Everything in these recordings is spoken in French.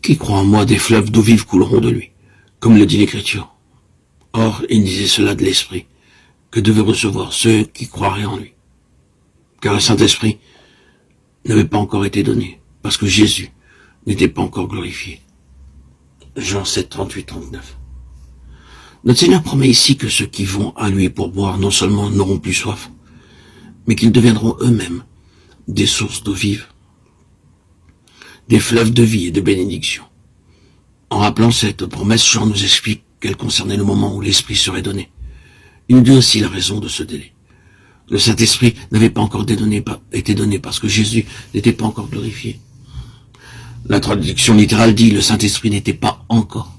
Qui croit en moi, des fleuves d'eau vive couleront de lui, comme le dit l'Écriture. Or, il disait cela de l'Esprit, que devaient recevoir ceux qui croiraient en lui. Car le Saint-Esprit n'avait pas encore été donné, parce que Jésus n'était pas encore glorifié. Jean 7, 38, 39. Notre Seigneur promet ici que ceux qui vont à lui pour boire non seulement n'auront plus soif, mais qu'ils deviendront eux-mêmes des sources d'eau vive, des fleuves de vie et de bénédiction. En rappelant cette promesse, Jean nous explique qu'elle concernait le moment où l'Esprit serait donné. Il nous dit aussi la raison de ce délai. Le Saint-Esprit n'avait pas encore été donné parce que Jésus n'était pas encore glorifié. La traduction littérale dit « le Saint-Esprit n'était pas encore ».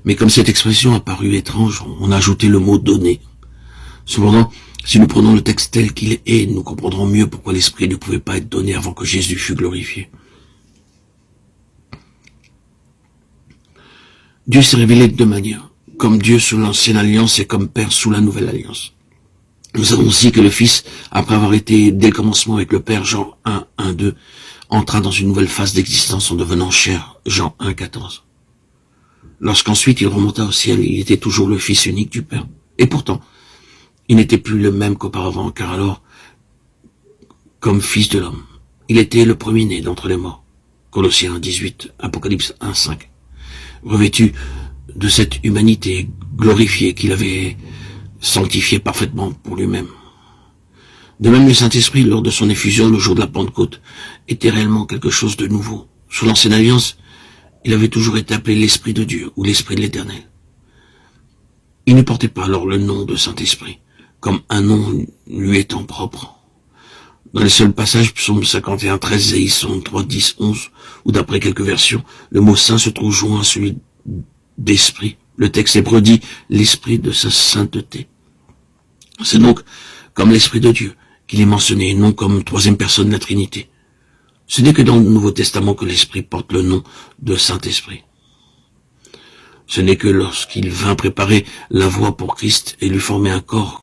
Mais comme cette expression a paru étrange, on a ajouté le mot « donné ». Cependant, si nous prenons le texte tel qu'il est, nous comprendrons mieux pourquoi l'Esprit ne pouvait pas être donné avant que Jésus fût glorifié. Dieu s'est révélé de deux manières, comme Dieu sous l'ancienne alliance et comme Père sous la nouvelle alliance. Nous savons aussi que le Fils, après avoir été dès le commencement avec le Père, Jean 1, 1, 2, entra dans une nouvelle phase d'existence en devenant chair, Jean 1, 14. Lorsqu'ensuite il remonta au ciel, il était toujours le Fils unique du Père. Et pourtant, il n'était plus le même qu'auparavant, car alors, comme Fils de l'homme, il était le premier-né d'entre les morts. Colossiens 18, Apocalypse 1, 5. Revêtu de cette humanité glorifiée qu'il avait sanctifiée parfaitement pour lui-même. De même, le Saint-Esprit, lors de son effusion le jour de la Pentecôte, était réellement quelque chose de nouveau. Sous l'ancienne alliance, il avait toujours été appelé l'Esprit de Dieu ou l'Esprit de l'Éternel. Il ne portait pas alors le nom de Saint-Esprit, comme un nom lui étant propre. Dans les seuls passages, psaume 51, 13, Isaïe 3, 10, 11, où d'après quelques versions, le mot saint se trouve joint à celui d'esprit. Le texte hébreu dit l'esprit de sa sainteté. C'est donc comme l'Esprit de Dieu qu'il est mentionné, et non comme troisième personne de la Trinité. Ce n'est que dans le Nouveau Testament que l'Esprit porte le nom de Saint-Esprit. Ce n'est que lorsqu'il vint préparer la voie pour Christ et lui former un corps